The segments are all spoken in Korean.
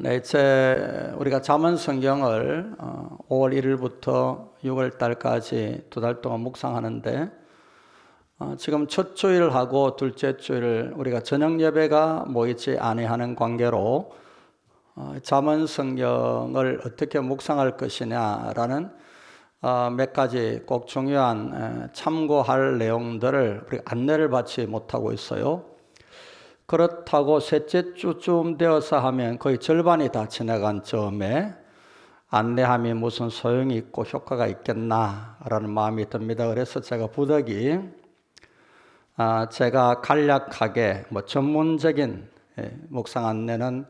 네, 이제 우리가 잠언 성경을 5월 1일부터 6월 달까지 2달 동안 묵상하는데 지금 첫 주일하고 둘째 주일 우리가 저녁 예배가 모이지 아니하는 관계로 잠언 성경을 어떻게 묵상할 것이냐라는 몇 가지 꼭 중요한 참고할 내용들을 우리가 안내를 받지 못하고 있어요. 그렇다고 셋째 주쯤 되어서 하면 거의 절반이 다 지나간 즈음에 안내함이 무슨 소용이 있고 효과가 있겠나라는 마음이 듭니다. 그래서 제가 부득이 제가 간략하게 전문적인 묵상 안내는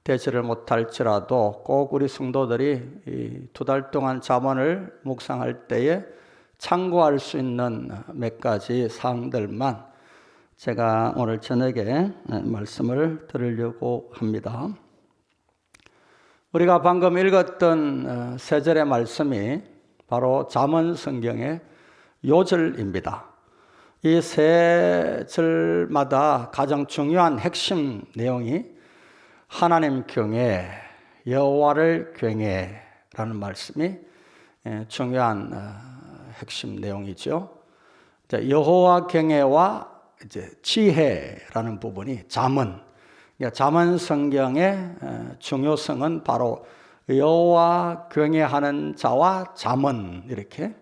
되지를 못할지라도 꼭 우리 성도들이 2달 동안 잠언을 묵상할 때에 참고할 수 있는 몇 가지 사항들만 제가 오늘 저녁에 말씀을 드리려고 합니다. 우리가 방금 읽었던 세 절의 말씀이 바로 잠언 성경의 요절입니다. 이 세 절마다 가장 중요한 핵심 내용이 하나님 경외, 여호와를 경외라는 말씀이 중요한 핵심 내용이죠. 여호와 경외와 이제 지혜라는 부분이 잠언, 잠언 성경의 중요성은 바로 여호와 경외하는 자와 잠언 이렇게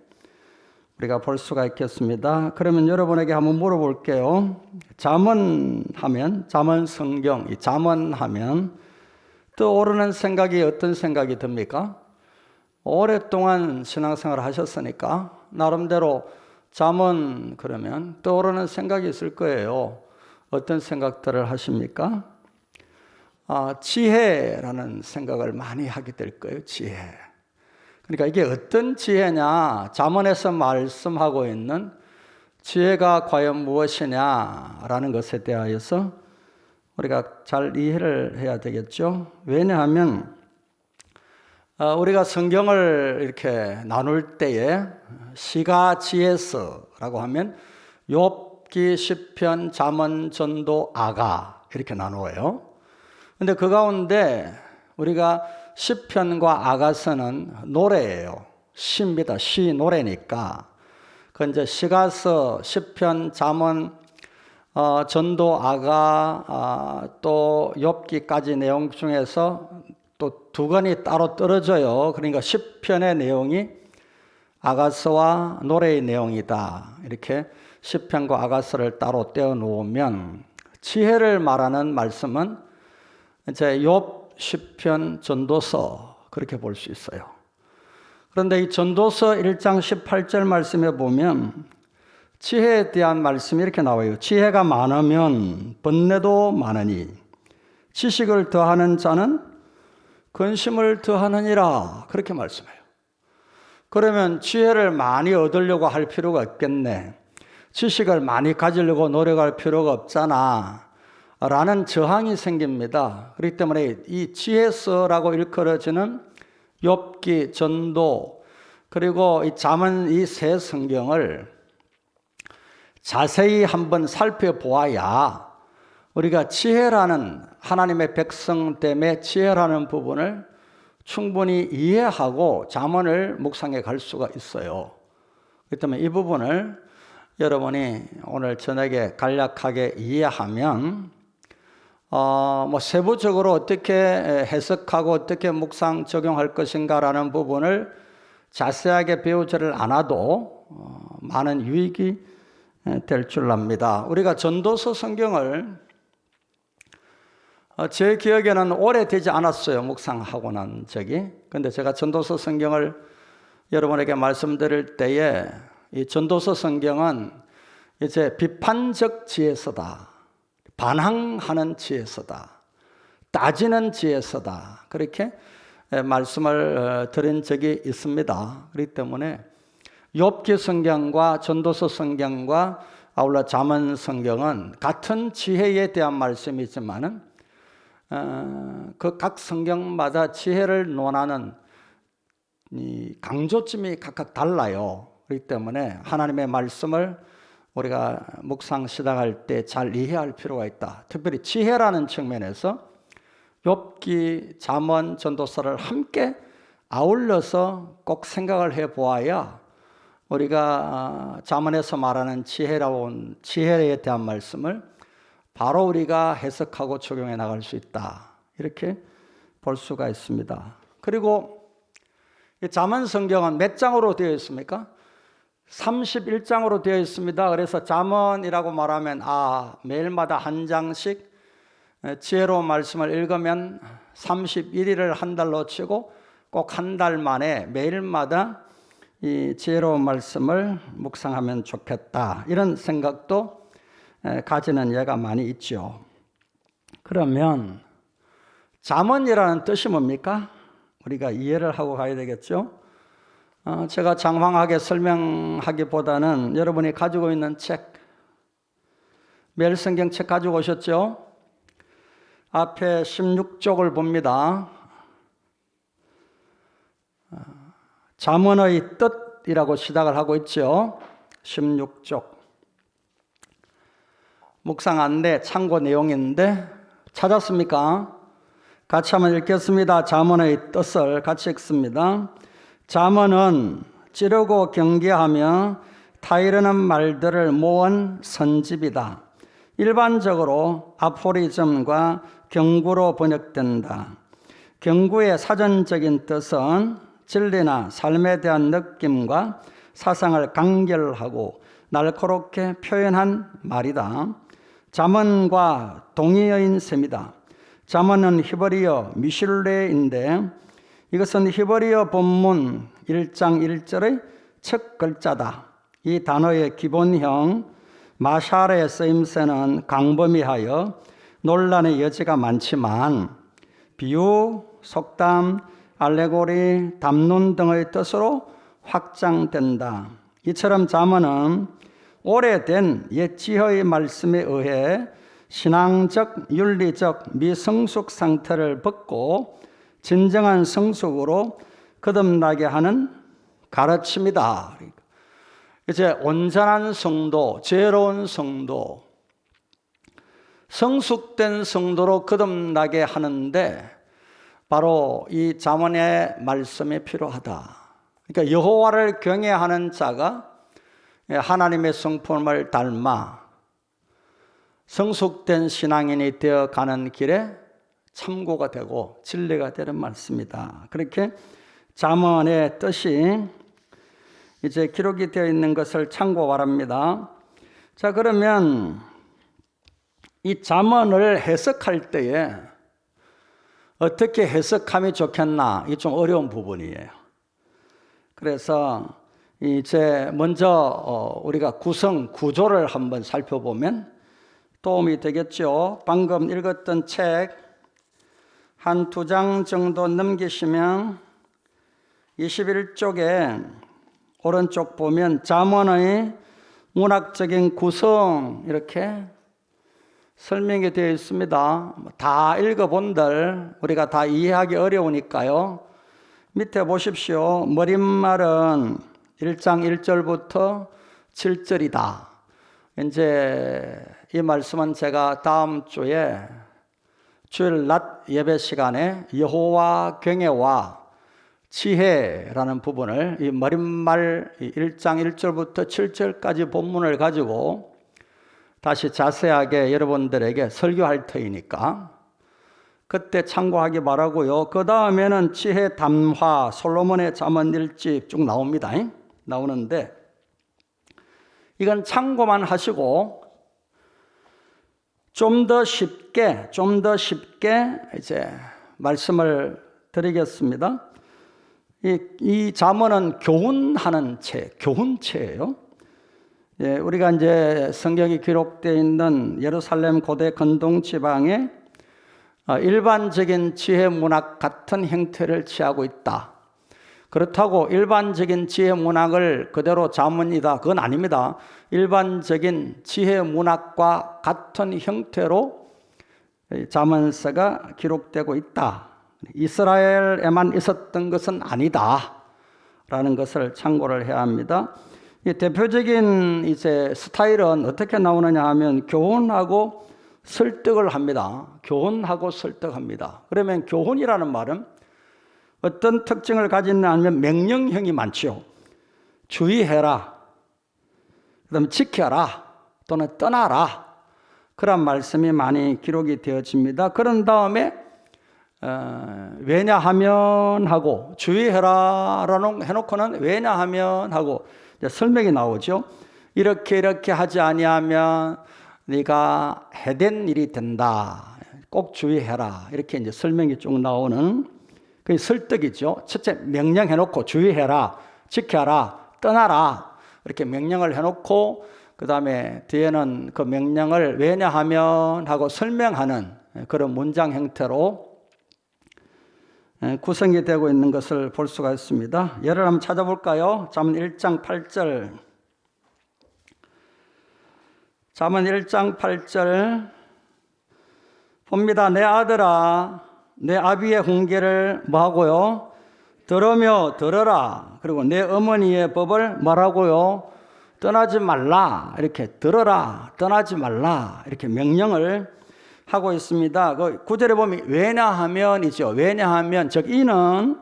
우리가 볼 수가 있겠습니다. 그러면 여러분에게 한번 물어볼게요. 잠언하면 잠언 성경, 이 잠언하면 떠오르는 생각이 어떤 생각이 듭니까? 오랫동안 신앙생활을 하셨으니까 나름대로 잠언 그러면 떠오르는 생각이 있을 거예요. 어떤 생각들을 하십니까? 지혜라는 생각을 많이 하게 될 거예요. 지혜. 그러니까 이게 어떤 지혜냐? 잠언에서 말씀하고 있는 지혜가 과연 무엇이냐라는 것에 대하여서 우리가 잘 이해를 해야 되겠죠. 왜냐하면 우리가 성경을 이렇게 나눌 때에 시가 지혜서라고 하면 욥기, 시편, 잠언, 전도, 아가 이렇게 나누어요. 근데 그 가운데 우리가 시편과 아가서는 노래예요. 시입니다. 시 노래니까. 그 이제 시가서, 시편, 잠언, 전도, 아가, 또 욥기까지 내용 중에서 또 두 권이 따로 떨어져요. 그러니까 시편의 내용이 아가서와 노래의 내용이다. 이렇게 시편과 아가서를 따로 떼어 놓으면 지혜를 말하는 말씀은 이제 욥, 시편, 전도서 그렇게 볼 수 있어요. 그런데 이 전도서 1장 18절 말씀에 보면 지혜에 대한 말씀이 이렇게 나와요. 지혜가 많으면 번뇌도 많으니 지식을 더하는 자는 근심을 더하느니라. 그렇게 말씀해요. 그러면 지혜를 많이 얻으려고 할 필요가 없겠네. 지식을 많이 가지려고 노력할 필요가 없잖아. 라는 저항이 생깁니다. 그렇기 때문에 이 지혜서라고 일컬어지는 욥기, 전도, 그리고 이 잠언 이 세 성경을 자세히 한번 살펴보아야 우리가 지혜라는 하나님의 백성됨의 지혜라는 부분을 충분히 이해하고 잠언을 묵상해 갈 수가 있어요. 그렇기 때문에 이 부분을 여러분이 오늘 저녁에 간략하게 이해하면 세부적으로 어떻게 해석하고 어떻게 묵상 적용할 것인가라는 부분을 자세하게 배우지를 않아도 많은 유익이 될 줄 압니다. 우리가 전도서 성경을 제 기억에는 오래되지 않았어요. 묵상하고 난 적이. 근데 제가 전도서 성경을 여러분에게 말씀드릴 때에 이 전도서 성경은 이제 비판적 지혜서다. 반항하는 지혜서다. 따지는 지혜서다. 그렇게 말씀을 드린 적이 있습니다. 그렇기 때문에 욥기 성경과 전도서 성경과 아울러 잠언 성경은 같은 지혜에 대한 말씀이지만은 그 각 성경마다 지혜를 논하는 이 강조점이 각각 달라요. 그렇기 때문에 하나님의 말씀을 우리가 묵상 시작할 때 잘 이해할 필요가 있다. 특별히 지혜라는 측면에서 욥기, 잠언, 전도서를 함께 아울러서 꼭 생각을 해보아야 우리가 잠언에서 말하는 지혜에 대한 말씀을 바로 우리가 해석하고 적용해 나갈 수 있다, 이렇게 볼 수가 있습니다. 그리고 잠언 성경은 몇 장으로 되어 있습니까? 31장으로 되어 있습니다. 그래서 잠언이라고 말하면 매일마다 한 장씩 지혜로운 말씀을 읽으면 31일을 한 달로 치고 꼭 한 달 만에 매일마다 이 지혜로운 말씀을 묵상하면 좋겠다, 이런 생각도 가지는 예가 많이 있죠. 그러면 잠언이라는 뜻이 뭡니까? 우리가 이해를 하고 가야 되겠죠. 제가 장황하게 설명하기보다는 여러분이 가지고 있는 책, 매일 성경 책 가지고 오셨죠? 앞에 16쪽을 봅니다. 잠언의 뜻이라고 시작을 하고 있죠. 16쪽. 묵상 안내 참고 내용인데 찾았습니까? 같이 한번 읽겠습니다. 잠언의 뜻을 같이 읽습니다. 잠언은 찌르고 경계하며 타이르는 말들을 모은 선집이다. 일반적으로 아포리즘과 경구로 번역된다. 경구의 사전적인 뜻은 진리나 삶에 대한 느낌과 사상을 간결하고 날카롭게 표현한 말이다. 잠언과 동의어인 셈이다. 잠언은 히브리어 미슐레인데 이것은 히브리어 본문 1장 1절의 첫 글자다. 이 단어의 기본형 마샬의 쓰임새는 광범위하여 논란의 여지가 많지만 비유, 속담, 알레고리, 담론 등의 뜻으로 확장된다. 이처럼 잠언은 오래된 옛 지혜의 말씀에 의해 신앙적, 윤리적 미성숙 상태를 벗고 진정한 성숙으로 거듭나게 하는 가르침이다. 이제 온전한 성도, 지혜로운 성도, 성숙된 성도로 거듭나게 하는데 바로 이 잠언의 말씀이 필요하다. 그러니까 여호와를 경외하는 자가 하나님의 성품을 닮아 성숙된 신앙인이 되어가는 길에 참고가 되고 진리가 되는 말씀이다. 그렇게 잠언의 뜻이 이제 기록이 되어 있는 것을 참고 바랍니다. 자, 그러면 이 잠언을 해석할 때에 어떻게 해석하면 좋겠나? 이게 좀 어려운 부분이에요. 그래서 이제 먼저 우리가 구조를 한번 살펴보면 도움이 되겠죠. 방금 읽었던 책 한 2장 정도 넘기시면 21쪽에 오른쪽 보면 잠언의 문학적인 구성 이렇게 설명이 되어 있습니다. 다 읽어본들 우리가 다 이해하기 어려우니까요. 밑에 보십시오. 머릿말은 1장 1절부터 7절이다. 이제 이 말씀은 제가 다음 주에 주일 낮 예배 시간에 여호와 경외와 지혜라는 부분을 이 머릿말 1장 1절부터 7절까지 본문을 가지고 다시 자세하게 여러분들에게 설교할 터이니까 그때 참고하기 바라고요. 그 다음에는 지혜 담화 솔로몬의 잠언 1집 쭉 나옵니다. 나오는데 이건 참고만 하시고 좀 더 쉽게 이제 말씀을 드리겠습니다. 이 잠언은 교훈하는 교훈체예요. 예, 우리가 이제 성경이 기록되어 있는 예루살렘 고대 근동 지방에 일반적인 지혜 문학 같은 형태를 취하고 있다. 그렇다고 일반적인 지혜 문학을 그대로 잠언이다. 그건 아닙니다. 일반적인 지혜 문학과 같은 형태로 잠언서가 기록되고 있다. 이스라엘에만 있었던 것은 아니다. 라는 것을 참고를 해야 합니다. 이 대표적인 이제 스타일은 어떻게 나오느냐 하면 교훈하고 설득을 합니다. 교훈하고 설득합니다. 그러면 교훈이라는 말은 어떤 특징을 가지냐 하면 명령형이 많죠. 주의해라, 그 다음에 지켜라, 또는 떠나라, 그런 말씀이 많이 기록이 되어집니다. 그런 다음에 왜냐하면 하고, 주의해라 라고 해놓고는 왜냐하면 하고 이제 설명이 나오죠. 이렇게 하지 아니하면 네가 해된 일이 된다. 꼭 주의해라. 이렇게 이제 설명이 쭉 나오는 그게 설득이죠. 첫째 명령해놓고 주의해라, 지켜라, 떠나라 이렇게 명령을 해놓고 그 다음에 뒤에는 그 명령을 왜냐하면 하고 설명하는 그런 문장 형태로 구성이 되고 있는 것을 볼 수가 있습니다. 예를 한번 찾아볼까요? 잠언 1장 8절. 잠언 1장 8절 봅니다. 내 아들아, 내 아비의 훈계를 뭐하고요? 들어라. 그리고 내 어머니의 법을 뭐라고요? 떠나지 말라. 이렇게 들어라, 떠나지 말라 이렇게 명령을 하고 있습니다. 그 9절에 보면 왜냐하면이죠. 왜냐하면 즉 이는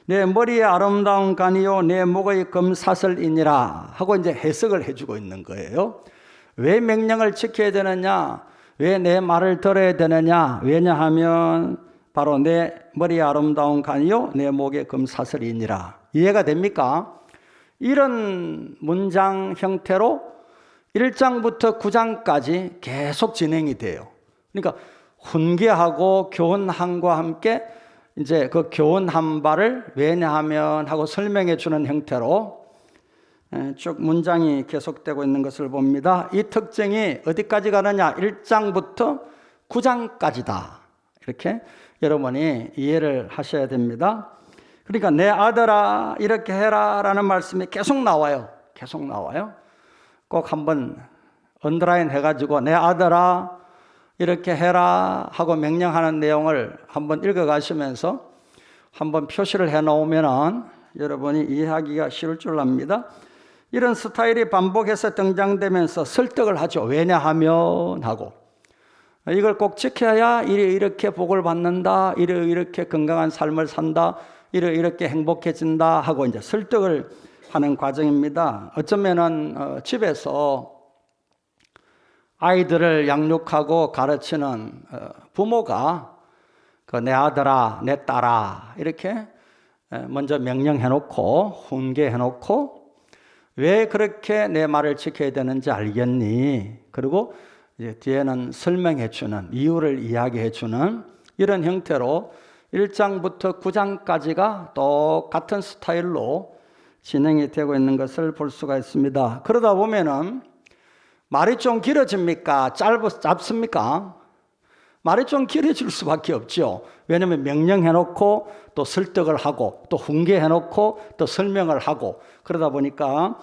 내 머리의 아름다운 간이요 내 목의 금사슬이니라 하고 이제 해석을 해주고 있는 거예요. 왜 명령을 지켜야 되느냐? 왜 내 말을 들어야 되느냐? 왜냐하면 바로 내 머리의 아름다운 간이요 내 목의 금사슬이니라. 이해가 됩니까? 이런 문장 형태로 1장부터 9장까지 계속 진행이 돼요. 그러니까 훈계하고 교훈함과 함께 이제 그 교훈한 바를 왜냐하면 하고 설명해 주는 형태로 쭉 문장이 계속되고 있는 것을 봅니다. 이 특징이 어디까지 가느냐? 1장부터 9장까지다. 이렇게 여러분이 이해를 하셔야 됩니다. 그러니까 내 아들아 이렇게 해라 라는 말씀이 계속 나와요. 꼭 한번 언더라인 해가지고 내 아들아 이렇게 해라 하고 명령하는 내용을 한번 읽어가시면서 한번 표시를 해놓으면 여러분이 이해하기가 쉬울 줄 압니다. 이런 스타일이 반복해서 등장되면서 설득을 하죠. 왜냐하면 하고 이걸 꼭 지켜야 이렇게 복을 받는다, 이렇게 건강한 삶을 산다, 이렇게 행복해진다 하고 이제 설득을 하는 과정입니다. 어쩌면은 집에서 아이들을 양육하고 가르치는 부모가 내 아들아, 내 딸아 이렇게 먼저 명령해놓고 훈계해놓고 왜 그렇게 내 말을 지켜야 되는지 알겠니? 그리고 이제 뒤에는 설명해주는 이유를 이야기해주는 이런 형태로 1장부터 9장까지가 똑같은 스타일로 진행이 되고 있는 것을 볼 수가 있습니다. 그러다 보면은 말이 좀 길어집니까? 짧습니까? 말이 좀 길어질 수밖에 없죠. 왜냐하면 명령해놓고 또 설득을 하고 또 훈계해놓고 또 설명을 하고 그러다 보니까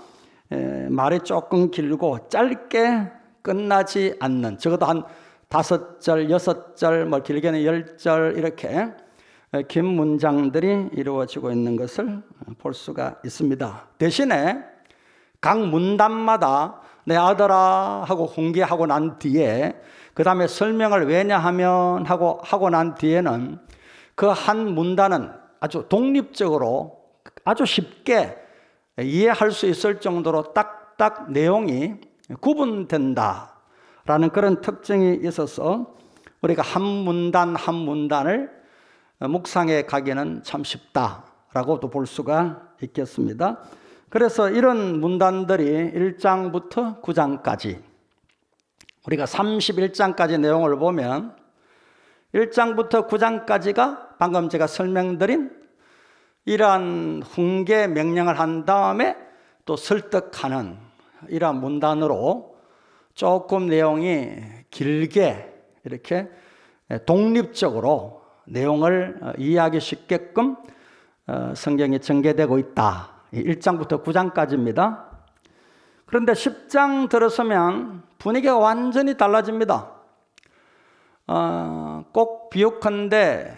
말이 조금 길고 짧게 끝나지 않는, 적어도 한 5절, 6절, 뭐 길게는 10절 이렇게 긴 문장들이 이루어지고 있는 것을 볼 수가 있습니다. 대신에 각 문단마다 내 아들아 하고 훈계하고 난 뒤에 그 다음에 설명을 왜냐하면 하고 난 뒤에는 그 한 문단은 아주 독립적으로 아주 쉽게 이해할 수 있을 정도로 딱딱 내용이 구분된다라는 그런 특징이 있어서 우리가 한 문단 한 문단을 묵상해 가기는 참 쉽다라고도 볼 수가 있겠습니다. 그래서 이런 문단들이 1장부터 9장까지 우리가 31장까지 내용을 보면 1장부터 9장까지가 방금 제가 설명드린 이러한 훈계 명령을 한 다음에 또 설득하는 이러한 문단으로 조금 내용이 길게 이렇게 독립적으로 내용을 이해하기 쉽게끔 성경이 전개되고 있다. 1장부터 9장까지입니다. 그런데 10장 들어서면 분위기가 완전히 달라집니다. 꼭 비유컨대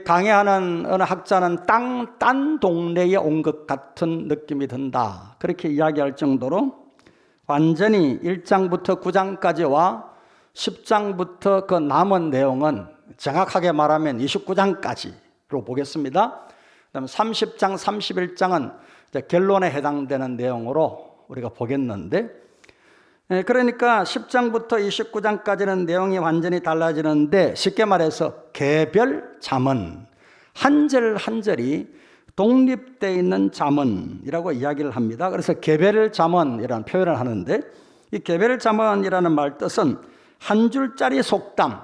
강의하는 어느 학자는 딴 동네에 온 것 같은 느낌이 든다. 그렇게 이야기할 정도로 완전히 1장부터 9장까지와 10장부터 그 남은 내용은 정확하게 말하면 29장까지로 보겠습니다. 그다음에 30장, 31장은 결론에 해당되는 내용으로 우리가 보겠는데, 그러니까 10장부터 29장까지는 내용이 완전히 달라지는데, 쉽게 말해서 개별 잠언, 한 절 한 절이 독립되어 있는 잠언이라고 이야기를 합니다. 그래서 개별 잠언이라는 표현을 하는데, 이 개별 잠언이라는 말 뜻은 한 줄짜리 속담,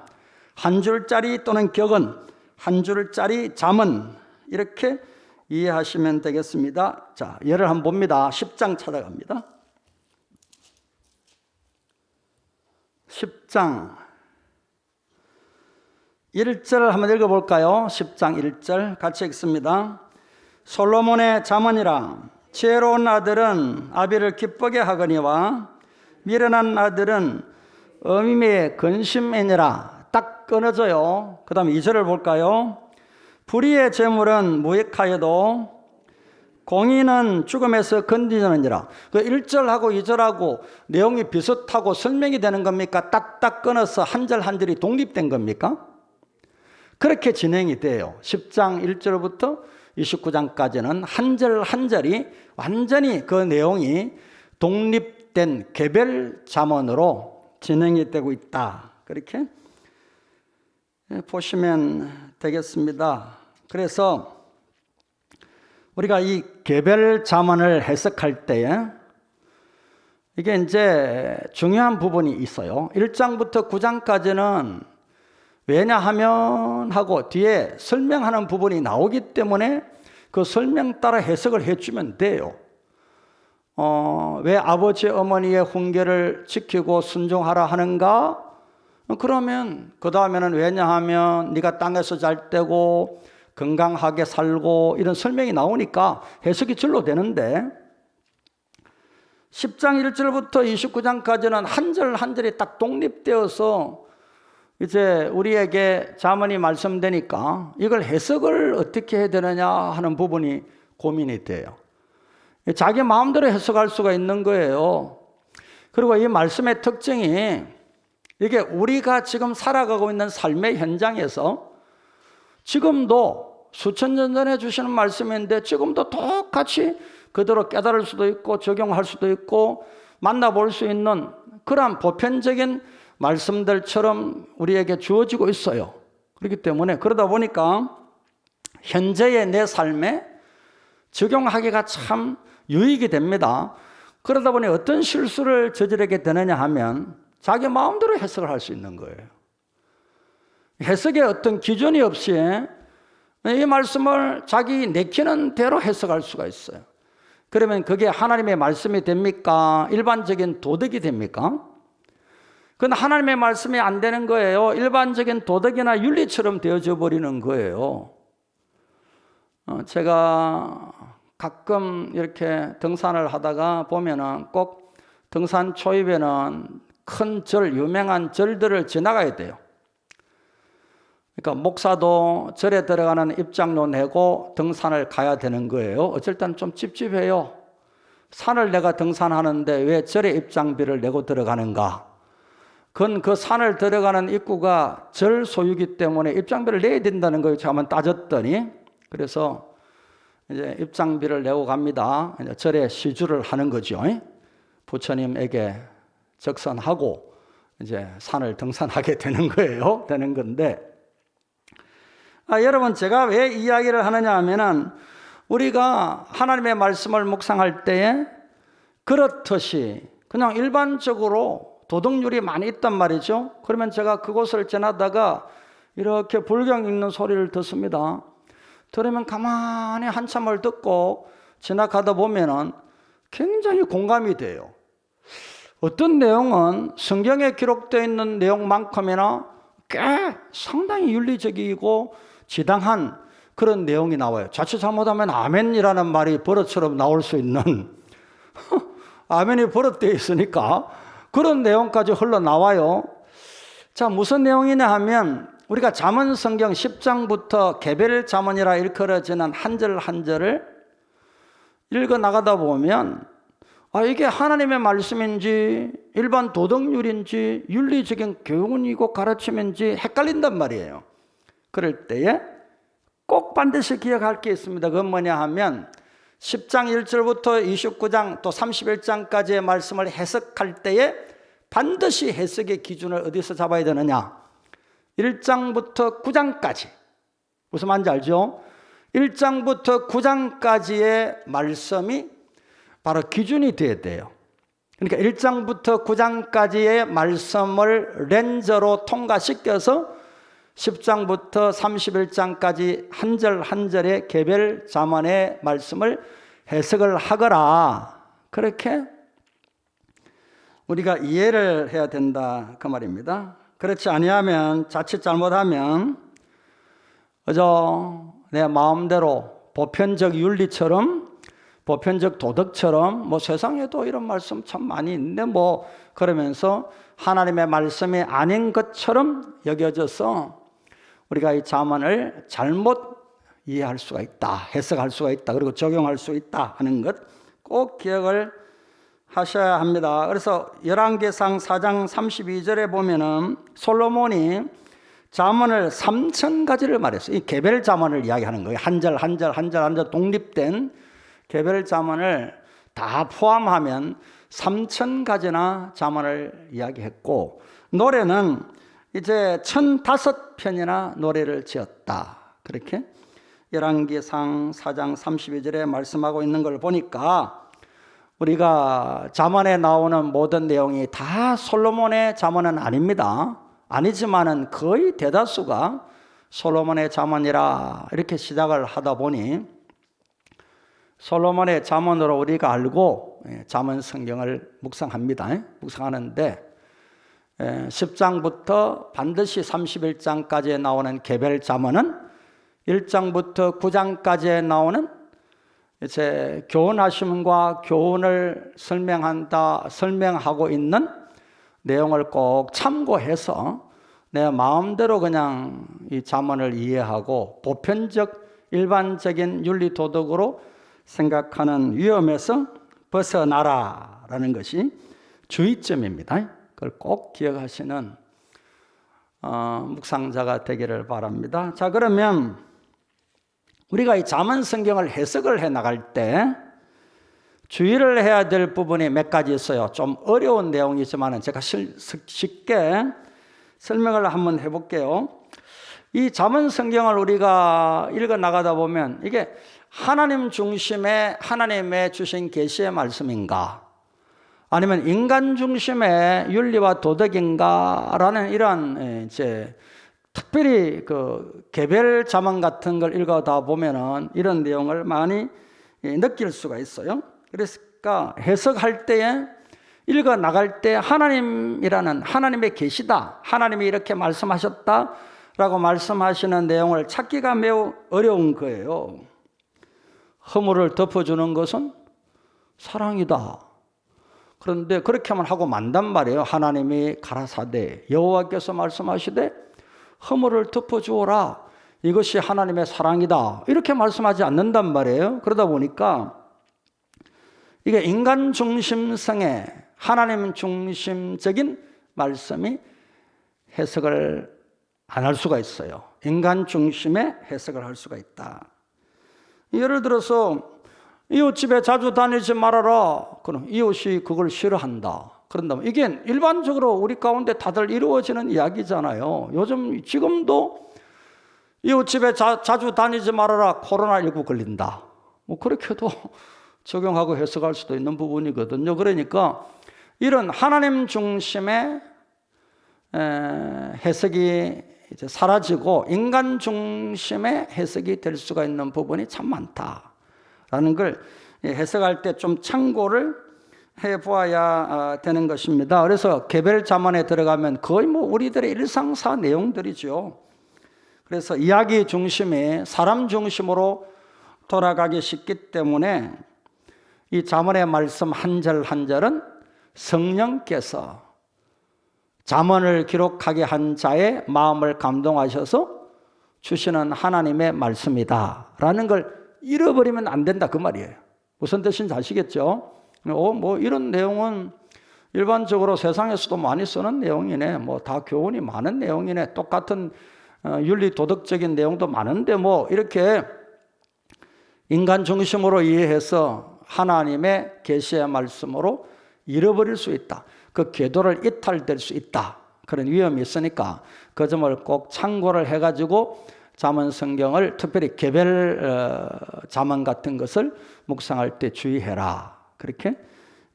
한 줄짜리 또는 격언, 한 줄짜리 잠언, 이렇게 이해하시면 되겠습니다. 자, 예를 한번 봅니다. 10장 찾아갑니다. 10장 1절 한번 읽어볼까요? 10장 1절 같이 읽습니다. 솔로몬의 잠언이라, 지혜로운 아들은 아비를 기쁘게 하거니와 미련한 아들은 어미의 근심이니라. 딱 끊어져요. 그 다음 2절을 볼까요? 불의의 재물은 무익하여도 공의는 죽음에서 건지느니라. 그 1절하고 2절하고 내용이 비슷하고 설명이 되는 겁니까? 딱딱 끊어서 한 절 한 절이 독립된 겁니까? 그렇게 진행이 돼요. 10장 1절부터 29장까지는 한 절 한 절이 완전히 그 내용이 독립된 개별 잠언으로 진행이 되고 있다. 그렇게 보시면 되겠습니다. 그래서 우리가 이 개별 잠언을 해석할 때에 이게 이제 중요한 부분이 있어요. 1장부터 9장까지는 왜냐하면 하고 뒤에 설명하는 부분이 나오기 때문에 그 설명 따라 해석을 해주면 돼요. 왜 아버지 어머니의 훈계를 지키고 순종하라 하는가? 그러면 그 다음에는 왜냐하면 네가 땅에서 잘 때고 건강하게 살고 이런 설명이 나오니까 해석이 절로 되는데, 10장 1절부터 29장까지는 한 절 한 절이 딱 독립되어서 이제 우리에게 잠언이 말씀되니까 이걸 해석을 어떻게 해야 되느냐 하는 부분이 고민이 돼요. 자기 마음대로 해석할 수가 있는 거예요. 그리고 이 말씀의 특징이 이게 우리가 지금 살아가고 있는 삶의 현장에서 지금도 수천 년 전에 주시는 말씀인데 지금도 똑같이 그대로 깨달을 수도 있고 적용할 수도 있고 만나볼 수 있는 그러한 보편적인 말씀들처럼 우리에게 주어지고 있어요. 그렇기 때문에 그러다 보니까 현재의 내 삶에 적용하기가 참 유익이 됩니다. 그러다 보니 어떤 실수를 저지르게 되느냐 하면 자기 마음대로 해석을 할 수 있는 거예요. 해석에 어떤 기준이 없이 이 말씀을 자기 내키는 대로 해석할 수가 있어요. 그러면 그게 하나님의 말씀이 됩니까? 일반적인 도덕이 됩니까? 그건 하나님의 말씀이 안 되는 거예요. 일반적인 도덕이나 윤리처럼 되어져 버리는 거예요. 제가 가끔 이렇게 등산을 하다가 보면은 꼭 등산 초입에는 큰 절, 유명한 절들을 지나가야 돼요. 그러니까 목사도 절에 들어가는 입장료 내고 등산을 가야 되는 거예요. 어쩔 때는 좀 찝찝해요. 산을 내가 등산하는데 왜 절에 입장비를 내고 들어가는가? 그건 그 산을 들어가는 입구가 절 소유기 때문에 입장비를 내야 된다는 거예요. 제가 한번 따졌더니. 그래서 이제 입장비를 내고 갑니다. 이제 절에 시주를 하는 거죠. 부처님에게 적선하고 이제 산을 등산하게 되는 거예요. 되는 건데. 여러분, 제가 왜 이야기를 하느냐 하면은 우리가 하나님의 말씀을 묵상할 때에 그렇듯이 그냥 일반적으로 도덕률이 많이 있단 말이죠. 그러면 제가 그곳을 지나다가 이렇게 불경 읽는 소리를 듣습니다. 들으면 가만히 한참을 듣고 지나가다 보면은 굉장히 공감이 돼요. 어떤 내용은 성경에 기록되어 있는 내용만큼이나 꽤 상당히 윤리적이고 지당한 그런 내용이 나와요. 자칫 잘못하면 아멘이라는 말이 버릇처럼 나올 수 있는 아멘이 버릇되어 있으니까 그런 내용까지 흘러나와요. 자, 무슨 내용이냐 하면 우리가 잠언 성경 10장부터 개별 잠언이라 일컬어지는 한 절 한 절을 읽어 나가다 보면 이게 하나님의 말씀인지 일반 도덕률인지 윤리적인 교훈이고 가르침인지 헷갈린단 말이에요. 그럴 때에 꼭 반드시 기억할 게 있습니다. 그건 뭐냐 하면 10장 1절부터 29장 또 31장까지의 말씀을 해석할 때에 반드시 해석의 기준을 어디서 잡아야 되느냐? 1장부터 9장까지. 무슨 말인지 알죠? 1장부터 9장까지의 말씀이 바로 기준이 되어야 돼요. 그러니까 1장부터 9장까지의 말씀을 렌저로 통과시켜서 10장부터 31장까지 한 절 한 절의 개별 자문의 말씀을 해석을 하거라. 그렇게 우리가 이해를 해야 된다 그 말입니다. 그렇지 아니하면 자칫 잘못하면 그저 내 마음대로 보편적 윤리처럼 보편적 도덕처럼 뭐 세상에도 이런 말씀 참 많이 있는데 뭐 그러면서 하나님의 말씀이 아닌 것처럼 여겨져서 우리가 이 자문을 잘못 이해할 수가 있다, 해석할 수가 있다, 그리고 적용할 수 있다 하는 것 꼭 기억을 하셔야 합니다. 그래서 열왕기상 4장 32절에 보면은 솔로몬이 자문을 3,000가지를 말했어요. 이 개별 자문을 이야기하는 거예요. 한 절 한 절 한 절 한 절 독립된 개별 자문을 다 포함하면 3,000가지나 자문을 이야기했고, 노래는 이제 1,005편이나 노래를 지었다. 그렇게 열왕기상 4장 32절에 말씀하고 있는 걸 보니까 우리가 자문에 나오는 모든 내용이 다 솔로몬의 자문은 아닙니다. 아니지만은 거의 대다수가 솔로몬의 자문이라 이렇게 시작을 하다 보니 솔로몬의 자문으로 우리가 알고 자문 성경을 묵상합니다. 묵상하는데 10장부터 반드시 31장까지에 나오는 개별 자문은 1장부터 9장까지에 나오는 이제 교훈하심과 교훈을 설명하고 있는 내용을 꼭 참고해서 내 마음대로 그냥 이 자문을 이해하고 보편적 일반적인 윤리 도덕으로 생각하는 위험에서 벗어나라라는 것이 주의점입니다. 그걸 꼭 기억하시는 묵상자가 되기를 바랍니다. 자, 그러면 우리가 이 자문 성경을 해석을 해 나갈 때 주의를 해야 될 부분이 몇 가지 있어요. 좀 어려운 내용이지만 제가 쉽게 설명을 한번 해볼게요. 이 자문 성경을 우리가 읽어 나가다 보면 이게 하나님 중심의 하나님의 주신 계시의 말씀인가, 아니면 인간 중심의 윤리와 도덕인가라는 이런 이제 특별히 그 개별 자문 같은 걸 읽어다 보면은 이런 내용을 많이 느낄 수가 있어요. 그러니까 해석할 때에 읽어 나갈 때 하나님이라는 하나님의 계시다, 하나님이 이렇게 말씀하셨다라고 말씀하시는 내용을 찾기가 매우 어려운 거예요. 허물을 덮어주는 것은 사랑이다. 그런데 그렇게만 하고 만단 말이에요. 하나님이 가라사대 여호와께서 말씀하시되 허물을 덮어주어라, 이것이 하나님의 사랑이다, 이렇게 말씀하지 않는단 말이에요. 그러다 보니까 이게 인간 중심성의 하나님 중심적인 말씀이 해석을 안 할 수가 있어요. 인간 중심의 해석을 할 수가 있다. 예를 들어서 이웃집에 자주 다니지 말아라. 그럼 이웃이 그걸 싫어한다. 그런다면 이게 일반적으로 우리 가운데 다들 이루어지는 이야기잖아요. 요즘 지금도 이웃집에 자주 다니지 말아라. 코로나19 걸린다. 뭐 그렇게도 적용하고 해석할 수도 있는 부분이거든요. 그러니까 이런 하나님 중심의 해석이 이제 사라지고 인간 중심의 해석이 될 수가 있는 부분이 참 많다라는 걸 해석할 때 좀 참고를 해보아야 되는 것입니다. 그래서 개별 자문에 들어가면 거의 뭐 우리들의 일상사 내용들이죠. 그래서 이야기 중심이 사람 중심으로 돌아가기 쉽기 때문에 이 자문의 말씀 한 절 한 절은 성령께서 자문을 기록하게 한 자의 마음을 감동하셔서 주시는 하나님의 말씀이다 라는 걸 잃어버리면 안 된다 그 말이에요. 무슨 뜻인지 아시겠죠? 뭐 이런 내용은 일반적으로 세상에서도 많이 쓰는 내용이네. 뭐 다 교훈이 많은 내용이네. 똑같은 윤리 도덕적인 내용도 많은데 뭐 이렇게 인간 중심으로 이해해서 하나님의 계시의 말씀으로 잃어버릴 수 있다. 그 궤도를 이탈될 수 있다. 그런 위험이 있으니까 그 점을 꼭 참고를 해가지고 잠언 성경을 특별히 개별 잠언 같은 것을 묵상할 때 주의해라. 그렇게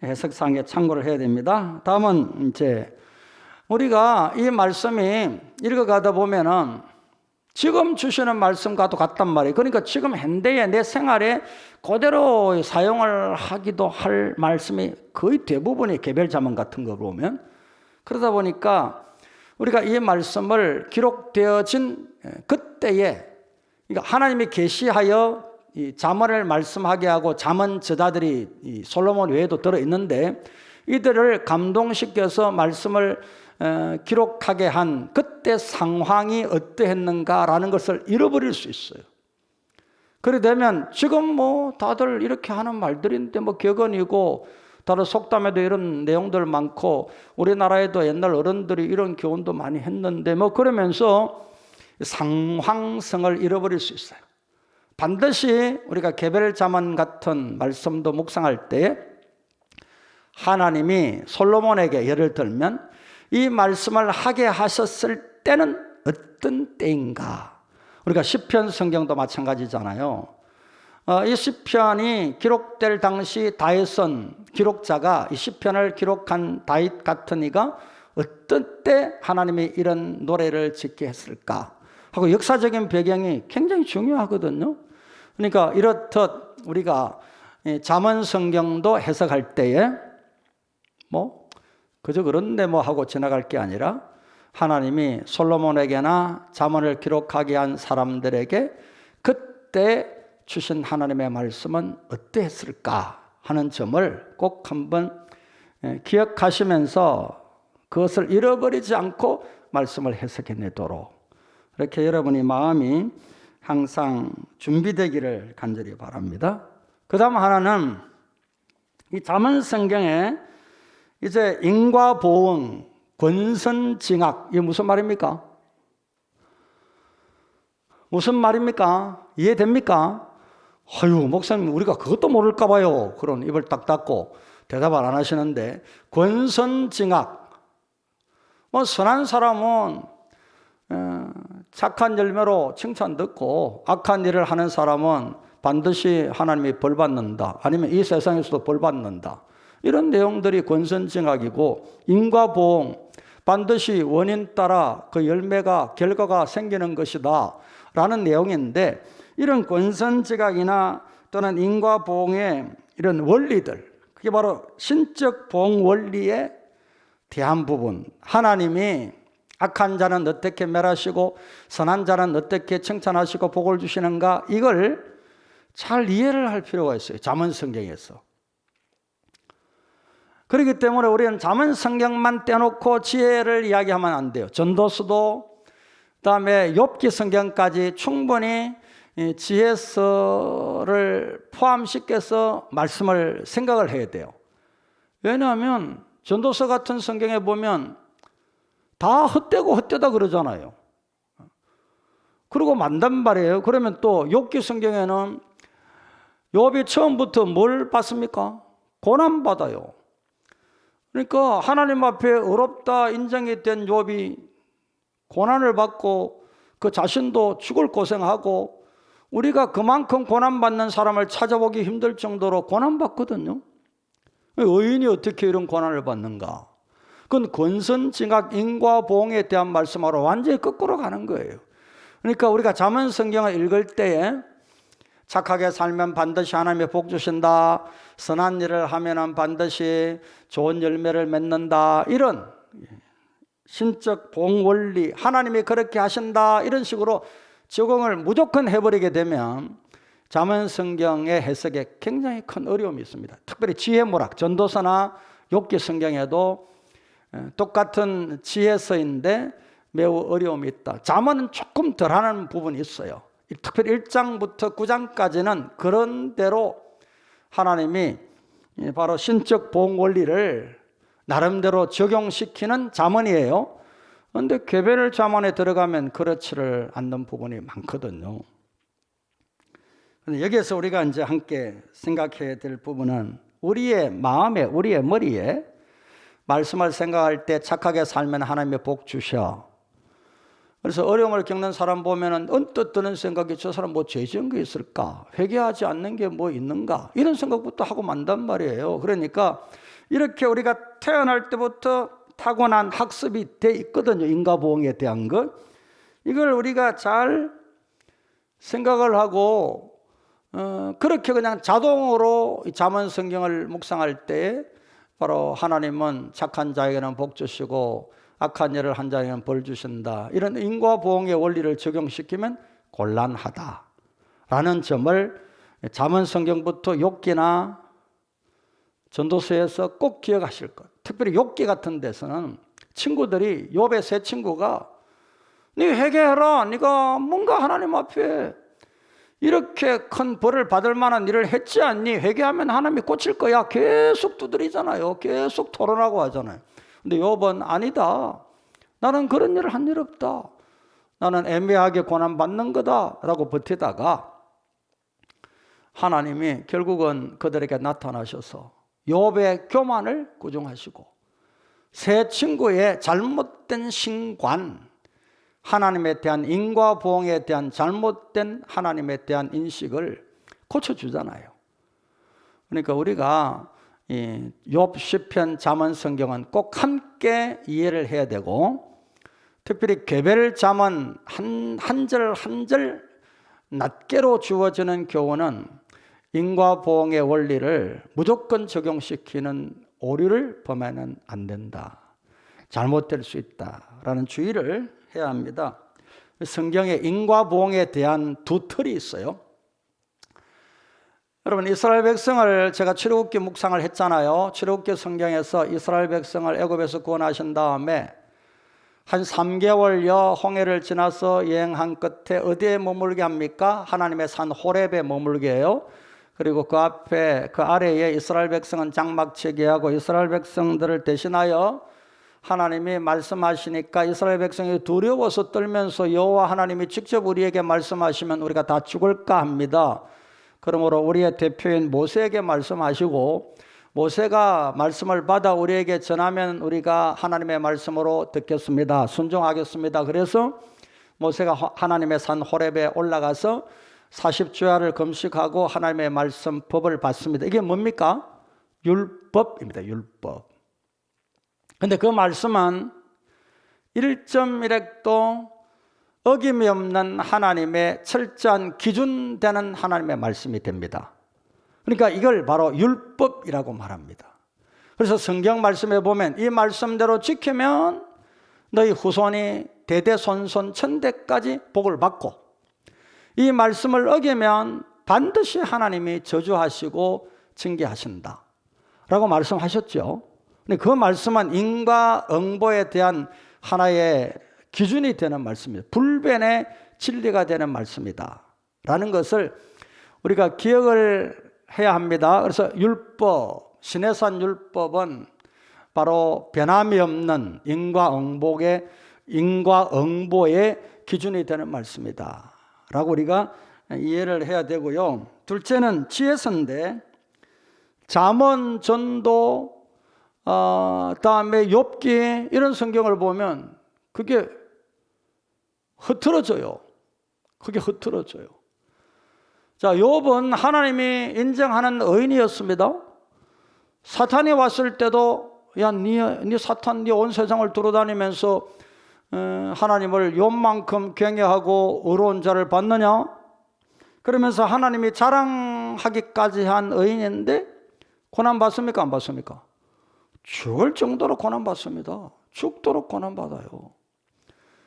해석상에 참고를 해야 됩니다. 다음은 이제 우리가 이 말씀이 읽어가다 보면은 지금 주시는 말씀과도 같단 말이에요. 그러니까 지금 현대의 내 생활에 그대로 사용을 하기도 할 말씀이 거의 대부분이 개별 잠언 같은 거 보면, 그러다 보니까 우리가 이 말씀을 기록되어진 그때에, 그러니까 하나님이 계시하여 이 잠언을 말씀하게 하고 잠언 저자들이 이 솔로몬 외에도 들어있는데 이들을 감동시켜서 말씀을 기록하게 한 그때 상황이 어떠했는가라는 것을 잃어버릴 수 있어요. 그래 되면 지금 뭐 다들 이렇게 하는 말들인데 뭐 격언이고 다른 속담에도 이런 내용들 많고 우리나라에도 옛날 어른들이 이런 교훈도 많이 했는데 뭐 그러면서 상황성을 잃어버릴 수 있어요. 반드시 우리가 개별 잠언 같은 말씀도 묵상할 때 하나님이 솔로몬에게 예를 들면 이 말씀을 하게 하셨을 때는 어떤 때인가? 우리가 시편 성경도 마찬가지잖아요. 이 시편이 기록될 당시 다윗은 기록자가 이 시편을 기록한 다윗 같은 이가 어떤 때 하나님이 이런 노래를 짓게 했을까 하고 역사적인 배경이 굉장히 중요하거든요. 그러니까 이렇듯 우리가 잠언 성경도 해석할 때에 뭐 그저 그런데 뭐 하고 지나갈 게 아니라 하나님이 솔로몬에게나 잠언을 기록하게 한 사람들에게 그때 주신 하나님의 말씀은 어떠했을까 하는 점을 꼭 한번 기억하시면서 그것을 잃어버리지 않고 말씀을 해석해내도록 이렇게 여러분의 마음이 항상 준비되기를 간절히 바랍니다. 그 다음 하나는 이 잠언 성경에 이제 인과보응, 권선징악, 이게 무슨 말입니까? 무슨 말입니까? 이해됩니까? 아유, 목사님, 우리가 그것도 모를까 봐요. 그런 입을 딱 닫고 대답을 안 하시는데, 권선징악. 뭐, 선한 사람은 착한 열매로 칭찬 듣고, 악한 일을 하는 사람은 반드시 하나님이 벌 받는다. 아니면 이 세상에서도 벌 받는다. 이런 내용들이 권선징악이고, 인과보응, 반드시 원인 따라 그 열매가, 결과가 생기는 것이다 라는 내용인데, 이런 권선징악이나 또는 인과보응의 이런 원리들, 그게 바로 신적 보응 원리에 대한 부분, 하나님이 악한 자는 어떻게 멸하시고 선한 자는 어떻게 칭찬하시고 복을 주시는가, 이걸 잘 이해를 할 필요가 있어요. 잠언 성경에서. 그렇기 때문에 우리는 잠언 성경만 떼놓고 지혜를 이야기하면 안 돼요. 전도서도 그다음에 욥기 성경까지 충분히 지혜서를 포함시켜서 말씀을 생각을 해야 돼요. 왜냐하면 전도서 같은 성경에 보면 다 헛되고 헛되다 그러잖아요. 그리고 만단 말이에요. 그러면 또 욥기 성경에는 욥이 처음부터 뭘 받습니까? 고난받아요. 그러니까 하나님 앞에 어렵다 인정이 된 욥이 고난을 받고 그 자신도 죽을 고생하고, 우리가 그만큼 고난받는 사람을 찾아보기 힘들 정도로 고난받거든요. 의인이 어떻게 이런 고난을 받는가? 그건 권선징악, 인과보응에 대한 말씀하러 완전히 거꾸로 가는 거예요. 그러니까 우리가 잠언 성경을 읽을 때에 착하게 살면 반드시 하나님의 복 주신다, 선한 일을 하면 반드시 좋은 열매를 맺는다, 이런 신적 보응 원리, 하나님이 그렇게 하신다, 이런 식으로 적용을 무조건 해버리게 되면 잠언 성경의 해석에 굉장히 큰 어려움이 있습니다. 특별히 지혜문학, 전도서나 욥기 성경에도 똑같은 지혜서인데 매우 어려움이 있다. 잠언은 조금 덜하는 부분이 있어요. 특별히 1장부터 9장까지는 그런 대로 하나님이 바로 신적 보호 원리를 나름대로 적용시키는 잠언이에요. 그런데 개별 잠언에 들어가면 그렇지를 않는 부분이 많거든요. 근데 여기에서 우리가 이제 함께 생각해야 될 부분은 우리의 마음에, 우리의 머리에 말씀을 생각할 때 착하게 살면 하나님의 복 주셔. 그래서 어려움을 겪는 사람 보면은 언뜻 드는 생각이 저 사람 뭐 죄 지은 게 있을까? 회개하지 않는 게 뭐 있는가? 이런 생각부터 하고 만단 말이에요. 그러니까 이렇게 우리가 태어날 때부터 타고난 학습이 돼 있거든요. 인과보응에 대한 것. 이걸 우리가 잘 생각을 하고 그렇게 그냥 자동으로 잠언 성경을 묵상할 때 바로 하나님은 착한 자에게는 복 주시고 악한 일을 한 자에게는 벌 주신다. 이런 인과보응의 원리를 적용시키면 곤란하다라는 점을 잠언 성경부터 욥기나 전도서에서 꼭 기억하실 것. 특별히 욥기 같은 데서는 친구들이 욥의 세 친구가 네 회개해라. 네가 뭔가 하나님 앞에 이렇게 큰 벌을 받을 만한 일을 했지 않니? 회개하면 하나님이 고칠 거야. 계속 두드리잖아요. 계속 토론하고 하잖아요. 근데 욥은 아니다. 나는 그런 일을 한 일 없다. 나는 애매하게 고난받는 거다 라고 버티다가 하나님이 결국은 그들에게 나타나셔서 욥의 교만을 구중하시고 세 친구의 잘못된 신관, 하나님에 대한 인과보응에 대한 잘못된 하나님에 대한 인식을 고쳐주잖아요. 그러니까 우리가 이 욥 시편 잠언 성경은 꼭 함께 이해를 해야 되고 특별히 개별 잠언 한 절 한 절 낱개로 주어지는 교훈은 인과보응의 원리를 무조건 적용시키는 오류를 범하면 안 된다. 잘못될 수 있다라는 주의를 해야 합니다. 성경에 인과보응에 대한 두 틀이 있어요. 여러분 이스라엘 백성을 제가 출애굽기 묵상을 했잖아요. 출애굽기 성경에서 이스라엘 백성을 애굽에서 구원하신 다음에 한 3개월여 홍해를 지나서 여행한 끝에 어디에 머물게 합니까? 하나님의 산 호렙에 머물게 해요. 그리고 그 앞에 그 아래에 이스라엘 백성은 장막치게 하고 이스라엘 백성들을 대신하여 하나님이 말씀하시니까 이스라엘 백성이 두려워서 떨면서 여호와 하나님이 직접 우리에게 말씀하시면 우리가 다 죽을까 합니다. 그러므로 우리의 대표인 모세에게 말씀하시고 모세가 말씀을 받아 우리에게 전하면 우리가 하나님의 말씀으로 듣겠습니다. 순종하겠습니다. 그래서 모세가 하나님의 산 호렙에 올라가서 40주야를 금식하고 하나님의 말씀 법을 받습니다. 이게 뭡니까? 율법입니다. 율법. 근데 그 말씀은 1.1핵도 어김이 없는 하나님의 철저한 기준 되는 하나님의 말씀이 됩니다. 그러니까 이걸 바로 율법이라고 말합니다. 그래서 성경 말씀에 보면 이 말씀대로 지키면 너희 후손이 대대손손 천대까지 복을 받고 이 말씀을 어기면 반드시 하나님이 저주하시고 징계하신다 라고 말씀하셨죠. 근데 그 말씀은 인과응보에 대한 하나의 기준이 되는 말씀입니다. 불변의 진리가 되는 말씀이다 라는 것을 우리가 기억을 해야 합니다. 그래서 율법, 시내산 율법은 바로 변함이 없는 인과응보의 기준이 되는 말씀이다 라고 우리가 이해를 해야 되고요. 둘째는 지혜서인데 잠언, 전도, 다음에 욥기 이런 성경을 보면 그게 흐트러져요. 그게 흐트러져요. 자, 욥은 하나님이 인정하는 의인이었습니다. 사탄이 왔을 때도 야, 네 사탄, 네 온 세상을 돌아다니면서 하나님을 욥만큼 경외하고 의로운 자를 받느냐? 그러면서 하나님이 자랑하기까지 한 의인인데 고난 받습니까? 안 받습니까? 죽을 정도로 고난 받습니다. 죽도록 고난 받아요.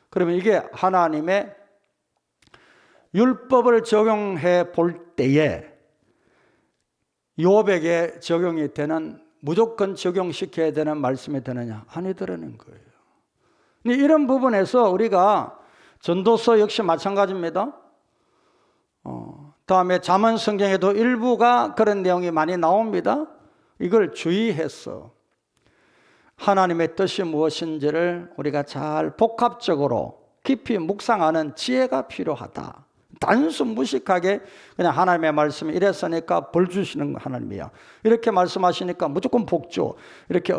그러면 이게 하나님의 율법을 적용해 볼 때에 욥에게 적용이 되는 무조건 적용시켜야 되는 말씀이 되느냐? 아니더라는 거예요. 이런 부분에서 우리가 전도서 역시 마찬가지입니다. 다음에 잠언 성경에도 일부가 그런 내용이 많이 나옵니다. 이걸 주의해서 하나님의 뜻이 무엇인지를 우리가 잘 복합적으로 깊이 묵상하는 지혜가 필요하다. 단순 무식하게 그냥 하나님의 말씀이 이랬으니까 벌 주시는 하나님이야, 이렇게 말씀하시니까 무조건 복주, 이렇게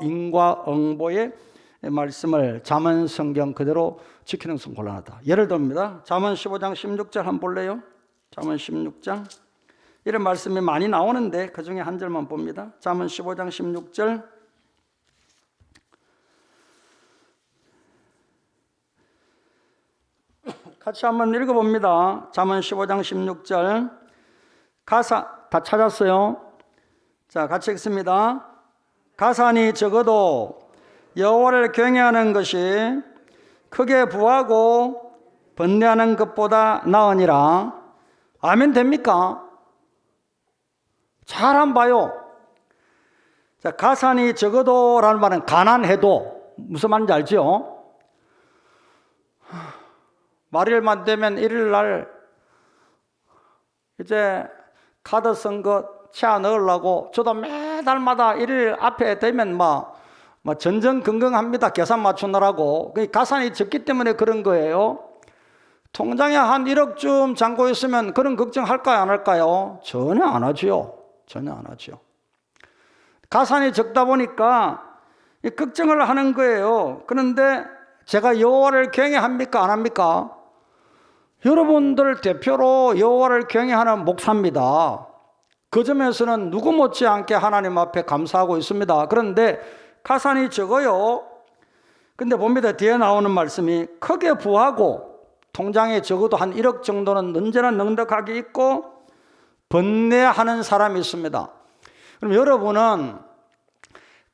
인과응보의 말씀을 잠언 성경 그대로 지키는 것은 곤란하다. 예를 듭니다. 잠언 15장 16절 한번 볼래요? 잠언 16장 이런 말씀이 많이 나오는데 그 중에 한 절만 봅니다. 잠언 15장 16절 같이 한번 읽어봅니다. 잠언 15장 16절 가사 다 찾았어요? 자, 같이 읽습니다. 가산이 적어도 여호와를 경외하는 것이 크게 부하고 번뇌하는 것보다 나으니라. 아멘 됩니까? 잘 한번 봐요. 자, 가산이 적어도 라는 말은 가난해도 무슨 말인지 알죠? 말일만 되면 일요일날 이제 카드 쓴 거 채워 넣으려고 저도 매달마다 일요일 앞에 되면 전전긍긍합니다. 계산 맞추느라고. 가산이 적기 때문에 그런 거예요. 통장에 한 1억쯤 잔고 있으면 그런 걱정할까요, 안 할까요? 전혀 안 하죠. 전혀 안 하죠. 가산이 적다 보니까 걱정을 하는 거예요. 그런데 제가 여호와를 경외합니까, 안 합니까? 여러분들 대표로 여호와를 경외하는 목사입니다. 그 점에서는 누구 못지않게 하나님 앞에 감사하고 있습니다. 그런데 가산이 적어요. 근데 봅니다. 뒤에 나오는 말씀이 크게 부하고 통장에 적어도 한 1억 정도는 언제나 넉넉하게 있고 번뇌하는 사람이 있습니다. 그럼 여러분은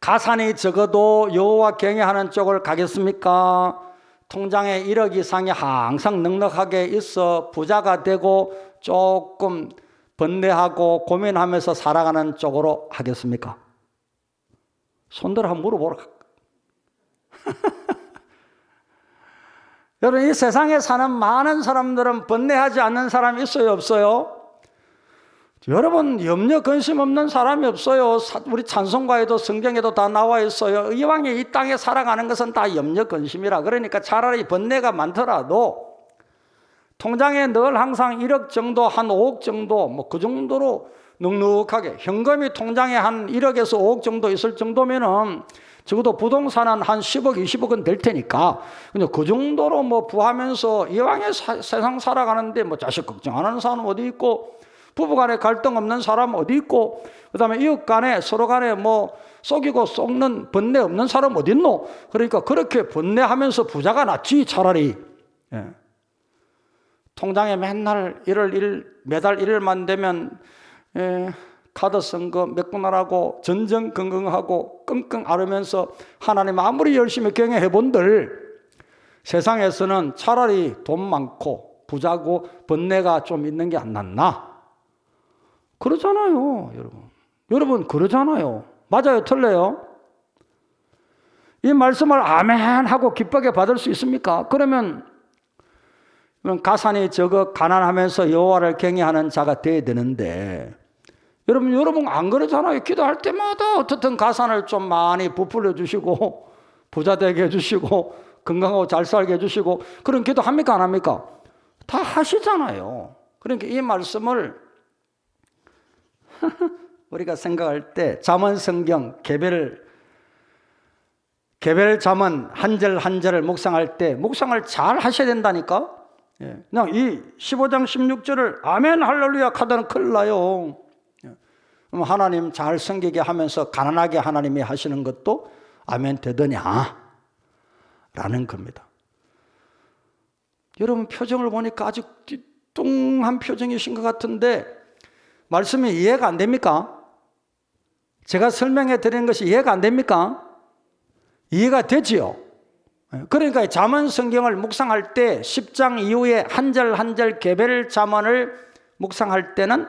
가산이 적어도 여호와 경외하는 쪽을 가겠습니까? 통장에 1억 이상이 항상 넉넉하게 있어 부자가 되고 조금 번뇌하고 고민하면서 살아가는 쪽으로 하겠습니까? 손들어 한번 물어보라. 여러분, 이 세상에 사는 많은 사람들은 번뇌하지 않는 사람이 있어요, 없어요? 여러분, 염려 근심 없는 사람이 없어요. 우리 찬송가에도 성경에도 다 나와 있어요. 이왕에 이 땅에 살아가는 것은 다 염려 근심이라. 그러니까 차라리 번뇌가 많더라도 통장에 늘 항상 1억 정도, 한 5억 정도, 그 정도로 넉넉하게, 현금이 통장에 한 1억에서 5억 정도 있을 정도면은 적어도 부동산은 한 10억, 20억은 될 테니까 그냥 그 정도로 부하면서 이왕에 세상 살아가는데 자식 걱정 안 하는 사람 어디 있고, 부부간에 갈등 없는 사람 어디 있고, 그 다음에 이웃간에 서로 간에 속이고 속는 번뇌 없는 사람 어디 있노? 그러니까 그렇게 번뇌하면서 부자가 낫지, 차라리. 예. 통장에 맨날 매달 1일만 되면 카드 쓴 거 메꾸느라고 전전긍긍하고 끙끙 앓으면서 하나님 아무리 열심히 경외해본들 세상에서는 차라리 돈 많고 부자고 번뇌가 좀 있는 게 안 낫나? 그러잖아요, 여러분. 여러분, 그러잖아요. 맞아요, 틀려요? 이 말씀을 아멘 하고 기쁘게 받을 수 있습니까? 그러면 가산이 적어 가난하면서 여호와를 경외하는 자가 되어야 되는데, 여러분 안 그러잖아요. 기도할 때마다 어떻든 가산을 좀 많이 부풀려 주시고 부자 되게 해주시고 건강하고 잘 살게 해주시고 그런 기도 합니까, 안 합니까? 다 하시잖아요. 그러니까 이 말씀을 우리가 생각할 때 잠언 성경 개별 잠언 한 절 한 절을 묵상할 때 묵상을 잘 하셔야 된다니까. 그냥 이 15장 16절을 아멘 할렐루야 하다는 큰일 나요. 그럼 하나님 잘 섬기게 하면서 가난하게 하나님이 하시는 것도 아멘 되더냐 라는 겁니다. 여러분 표정을 보니까 아주 뚱한 표정이신 것 같은데 말씀이 이해가 안 됩니까? 제가 설명해 드리는 것이 이해가 안 됩니까? 이해가 되지요. 그러니까 잠언 성경을 묵상할 때 10장 이후에 한 절 한 절 개별 잠언을 묵상할 때는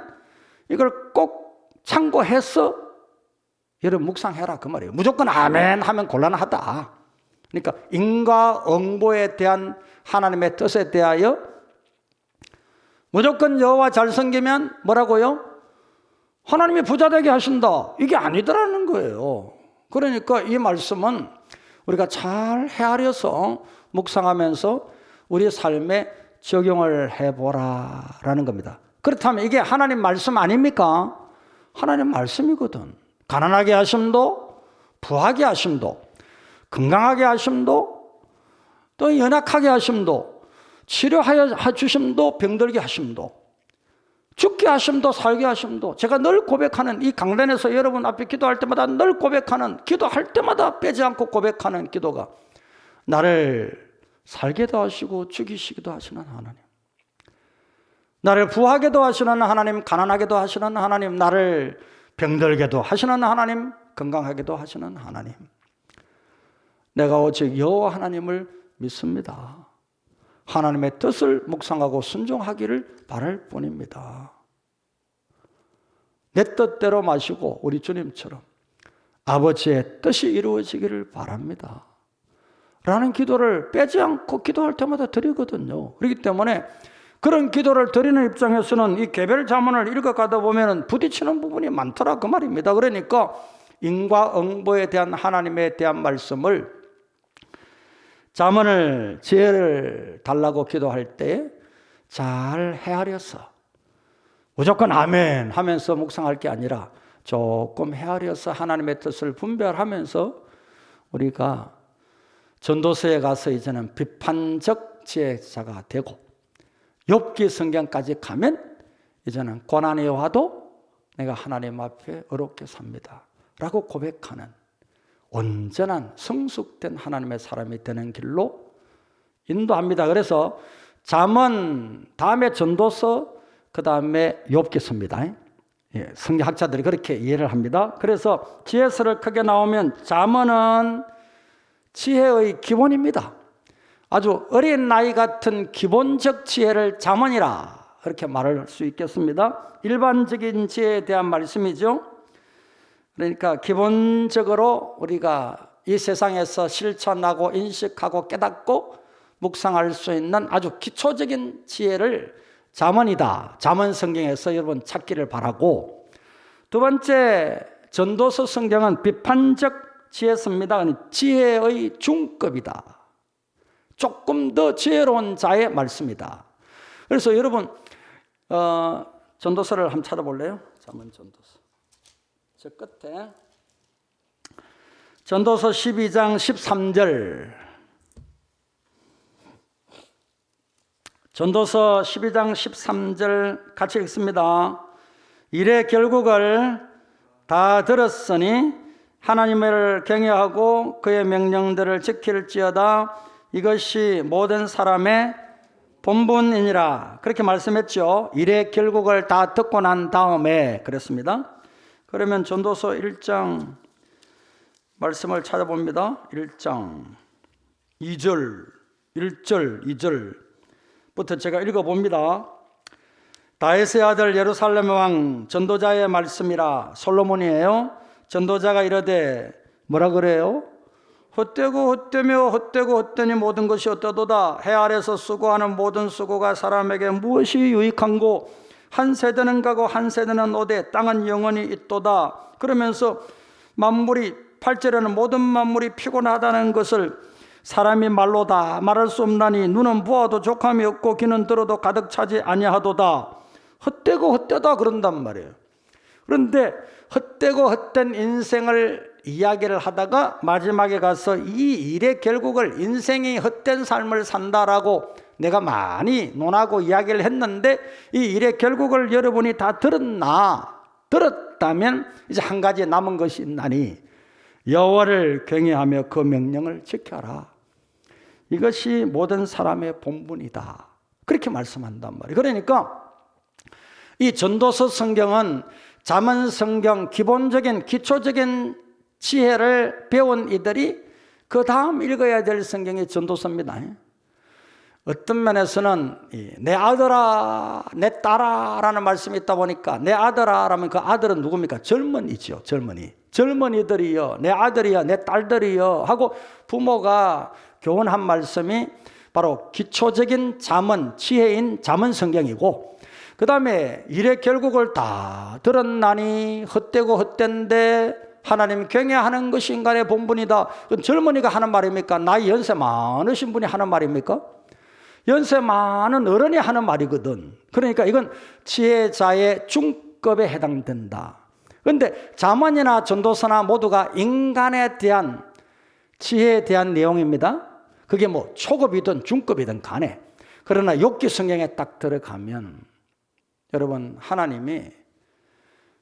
이걸 꼭 참고해서 여러분 묵상해라 그 말이에요. 무조건 아멘 하면 곤란하다. 그러니까 인과응보에 대한 하나님의 뜻에 대하여 무조건 여호와 잘 섬기면 뭐라고요? 하나님이 부자 되게 하신다. 이게 아니더라는 거예요. 그러니까 이 말씀은 우리가 잘 헤아려서 묵상하면서 우리 삶에 적용을 해보라라는 겁니다. 그렇다면 이게 하나님 말씀 아닙니까? 하나님 말씀이거든. 가난하게 하심도, 부하게 하심도, 건강하게 하심도, 또 연약하게 하심도, 치료하여 주심도, 병들게 하심도, 죽게 하심도, 살게 하심도. 제가 늘 고백하는, 이 강단에서 여러분 앞에 기도할 때마다 늘 고백하는, 기도할 때마다 빼지 않고 고백하는 기도가, 나를 살게도 하시고 죽이시기도 하시는 하나님, 나를 부하게도 하시는 하나님, 가난하게도 하시는 하나님, 나를 병들게도 하시는 하나님, 건강하게도 하시는 하나님, 내가 오직 여호와 하나님을 믿습니다. 하나님의 뜻을 묵상하고 순종하기를 바랄 뿐입니다. 내 뜻대로 마시고 우리 주님처럼 아버지의 뜻이 이루어지기를 바랍니다 라는 기도를 빼지 않고 기도할 때마다 드리거든요. 그렇기 때문에 그런 기도를 드리는 입장에서는 이 개별 자문을 읽어가다 보면 부딪히는 부분이 많더라 그 말입니다. 그러니까 인과응보에 대한 하나님에 대한 말씀을, 자문을, 지혜를 달라고 기도할 때 잘 헤아려서 무조건 아멘 하면서 묵상할 게 아니라 조금 헤아려서 하나님의 뜻을 분별하면서 우리가 전도서에 가서 이제는 비판적 지혜자가 되고, 욥기 성경까지 가면 이제는 고난이 와도 내가 하나님 앞에 어렵게 삽니다 라고 고백하는 온전한 성숙된 하나님의 사람이 되는 길로 인도합니다. 그래서 잠언 다음에 전도서, 그 다음에 욥기서입니다. 예, 성경학자들이 그렇게 이해를 합니다. 그래서 지혜서를 크게 나오면 잠언은 지혜의 기본입니다. 아주 어린 나이 같은 기본적 지혜를 잠언이라 그렇게 말할 수 있겠습니다. 일반적인 지혜에 대한 말씀이죠. 그러니까 기본적으로 우리가 이 세상에서 실천하고 인식하고 깨닫고 묵상할 수 있는 아주 기초적인 지혜를 잠언이다, 잠언 성경에서 여러분 찾기를 바라고, 두 번째 전도서 성경은 비판적 지혜서입니다. 지혜의 중급이다, 조금 더 지혜로운 자의 말씀이다. 그래서 여러분 전도서를 한번 찾아볼래요? 잠언 전도서 저 끝에 전도서 12장 13절, 전도서 12장 13절 같이 읽습니다. 일의 결국을 다 들었으니 하나님을 경외하고 그의 명령들을 지킬지어다. 이것이 모든 사람의 본분이니라. 그렇게 말씀했죠. 일의 결국을 다 듣고 난 다음에 그랬습니다. 그러면 전도서 1장 말씀을 찾아봅니다. 1장 2절, 1절, 2절부터 제가 읽어봅니다. 다윗의 아들 예루살렘 왕 전도자의 말씀이라. 솔로몬이에요. 전도자가 이르되 뭐라 그래요? 헛되고 헛되며 헛되고 헛되니 모든 것이 헛되도다. 해 아래서 수고하는 모든 수고가 사람에게 무엇이 유익한고, 한 세대는 가고 한 세대는 오되 땅은 영원히 있도다. 그러면서 만물이, 8절에는 모든 만물이 피곤하다는 것을 사람이 말로 다 말할 수 없나니 눈은 보아도 족함이 없고 귀는 들어도 가득 차지 아니하도다. 헛되고 헛되다 그런단 말이에요. 그런데 헛되고 헛된 인생을 이야기를 하다가 마지막에 가서 이 일의 결국을, 인생이 헛된 삶을 산다라고 내가 많이 논하고 이야기를 했는데, 이 일의 결국을 여러분이 다 들었나? 들었다면 이제 한 가지 남은 것이 있나니 여호와를 경외하며 그 명령을 지켜라. 이것이 모든 사람의 본분이다. 그렇게 말씀한단 말이에요. 그러니까 이 전도서 성경은 잠언 성경 기본적인 기초적인 지혜를 배운 이들이 그 다음 읽어야 될 성경이 전도서입니다. 어떤 면에서는 내 아들아 내 딸아 라는 말씀이 있다 보니까, 내 아들아 라면 그 아들은 누굽니까? 젊은이죠. 젊은이들이여, 내 아들이여, 내 딸들이여 하고 부모가 교훈한 말씀이 바로 기초적인 잠언, 지혜인 잠언 성경이고, 그 다음에 일의 결국을 다 들었나니 헛되고 헛된데 하나님 경외하는 것이 인간의 본분이다. 그건 젊은이가 하는 말입니까? 나이 연세 많으신 분이 하는 말입니까? 연세 많은 어른이 하는 말이거든. 그러니까 이건 지혜자의 중급에 해당된다. 그런데 잠언이나 전도서나 모두가 인간에 대한 지혜에 대한 내용입니다. 그게 뭐 초급이든 중급이든 간에. 그러나 욥기 성경에 딱 들어가면 여러분, 하나님이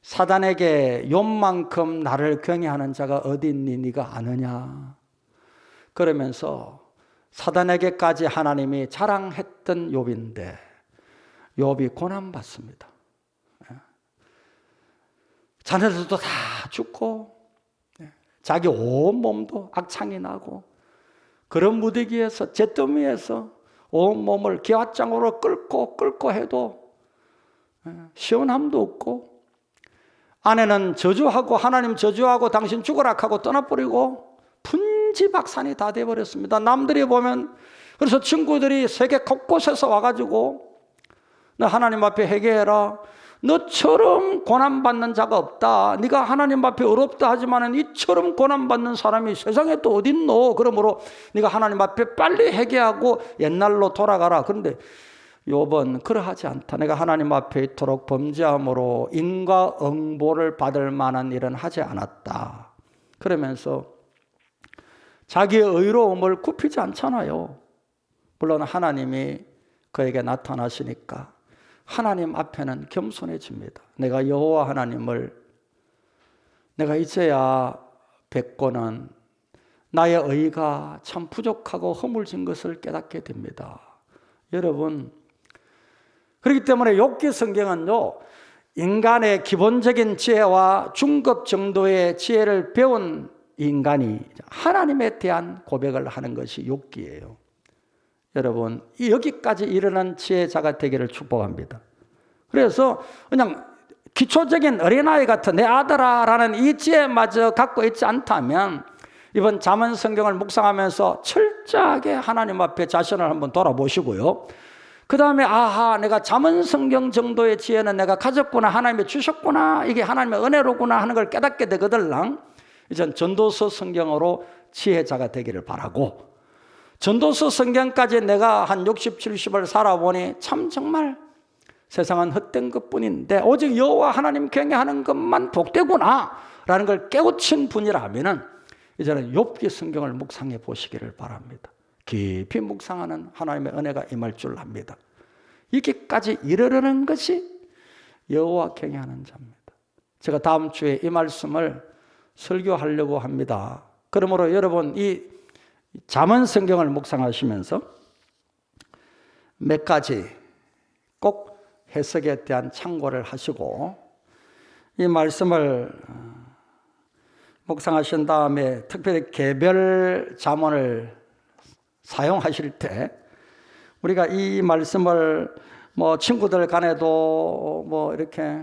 사단에게 욥만큼 나를 경외하는 자가 어디 있니 네가 아느냐 그러면서 사단에게까지 하나님이 자랑했던 욥인데 욥이 고난받습니다. 자녀들도 다 죽고 자기 온 몸도 악창이 나고 그런 무더기에서 잿더미에서 온 몸을 기왓장으로 끌고 해도 시원함도 없고 아내는 저주하고 하나님 저주하고 당신 죽어라 하고 떠나버리고 분지박산이 다 돼버렸습니다. 남들이 보면 그래서 친구들이 세계 곳곳에서 와가지고 너 하나님 앞에 회개해라. 너처럼 고난받는 자가 없다. 네가 하나님 앞에 어렵다 하지만 이처럼 고난받는 사람이 세상에 또 어딨노. 그러므로 네가 하나님 앞에 빨리 회개하고 옛날로 돌아가라. 그런데 욥은 그러하지 않다. 내가 하나님 앞에 있도록 범죄함으로 인과응보를 받을 만한 일은 하지 않았다. 그러면서 자기의 의로움을 굽히지 않잖아요. 물론 하나님이 그에게 나타나시니까 하나님 앞에는 겸손해집니다. 내가 여호와 하나님을 내가 이제야 뵙고는 나의 의가 참 부족하고 허물진 것을 깨닫게 됩니다. 여러분, 그렇기 때문에 욥기 성경은요, 인간의 기본적인 지혜와 중급 정도의 지혜를 배운 인간이 하나님에 대한 고백을 하는 것이 욥기예요. 여러분, 여기까지 이르는 지혜자가 되기를 축복합니다. 그래서 그냥 기초적인 어린아이 같은 내 아들아라는 이 지혜마저 갖고 있지 않다면 이번 잠언 성경을 묵상하면서 철저하게 하나님 앞에 자신을 한번 돌아보시고요. 그 다음에 아하, 내가 잠언 성경 정도의 지혜는 내가 가졌구나, 하나님이 주셨구나, 이게 하나님의 은혜로구나 하는 걸 깨닫게 되거들랑 이젠 전도서 성경으로 지혜자가 되기를 바라고, 전도서 성경까지 내가 한 60, 70을 살아보니 참 정말 세상은 헛된 것뿐인데 오직 여호와 하나님 경외하는 것만 복되구나 라는 걸 깨우친 분이라면 이제는 욥기 성경을 묵상해 보시기를 바랍니다. 깊이 묵상하는 하나님의 은혜가 임할 줄 압니다. 이기까지 이르려는 것이 여호와 경외하는 자입니다. 제가 다음 주에 이 말씀을 설교하려고 합니다. 그러므로 여러분 이 잠언 성경을 묵상하시면서 몇 가지 꼭 해석에 대한 참고를 하시고 이 말씀을 묵상하신 다음에 특별히 개별 잠언을 사용하실 때 우리가 이 말씀을 뭐 친구들 간에도 뭐 이렇게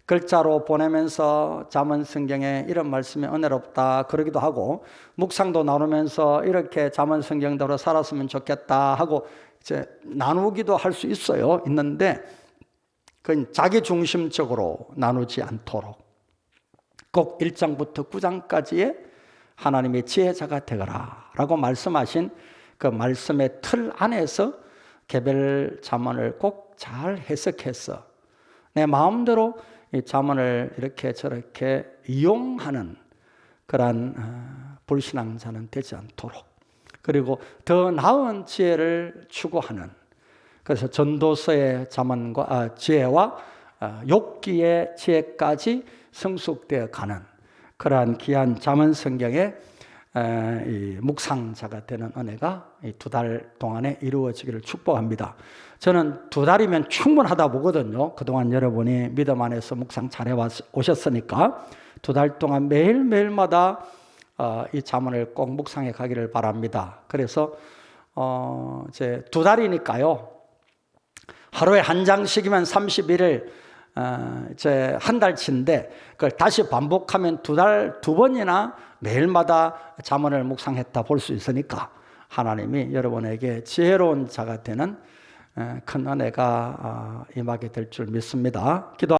글자로 보내면서 잠언 성경에 이런 말씀이 은혜롭다 그러기도 하고 묵상도 나누면서 이렇게 잠언 성경대로 살았으면 좋겠다 하고 이제 나누기도 할 수 있는데 그건 자기 중심적으로 나누지 않도록 꼭 1장부터 9장까지의 하나님의 지혜자가 되거라 라고 말씀하신 그 말씀의 틀 안에서 개별 잠언을 꼭 잘 해석해서 내 마음대로 이 잠언을 이렇게 저렇게 이용하는 그러한 불신앙자는 되지 않도록, 그리고 더 나은 지혜를 추구하는, 그래서 전도서의 잠언과 지혜와 욥기의 지혜까지 성숙되어 가는 그러한 귀한 잠언 성경의 이 묵상자가 되는 은혜가 이 2달 동안에 이루어지기를 축복합니다. 저는 2달이면 충분하다 보거든요. 그동안 여러분이 믿음 안에서 묵상 잘해 오셨으니까 2달 동안 매일매일마다 이 잠언을 꼭 묵상해 가기를 바랍니다. 그래서 이제 2달이니까요. 하루에 한 장씩이면 31일 이제 한 달치인데 그걸 다시 반복하면 2달 2번이나 매일마다 잠언을 묵상했다 볼 수 있으니까 하나님이 여러분에게 지혜로운 자가 되는 큰 은혜가 임하게 될 줄 믿습니다. 기도.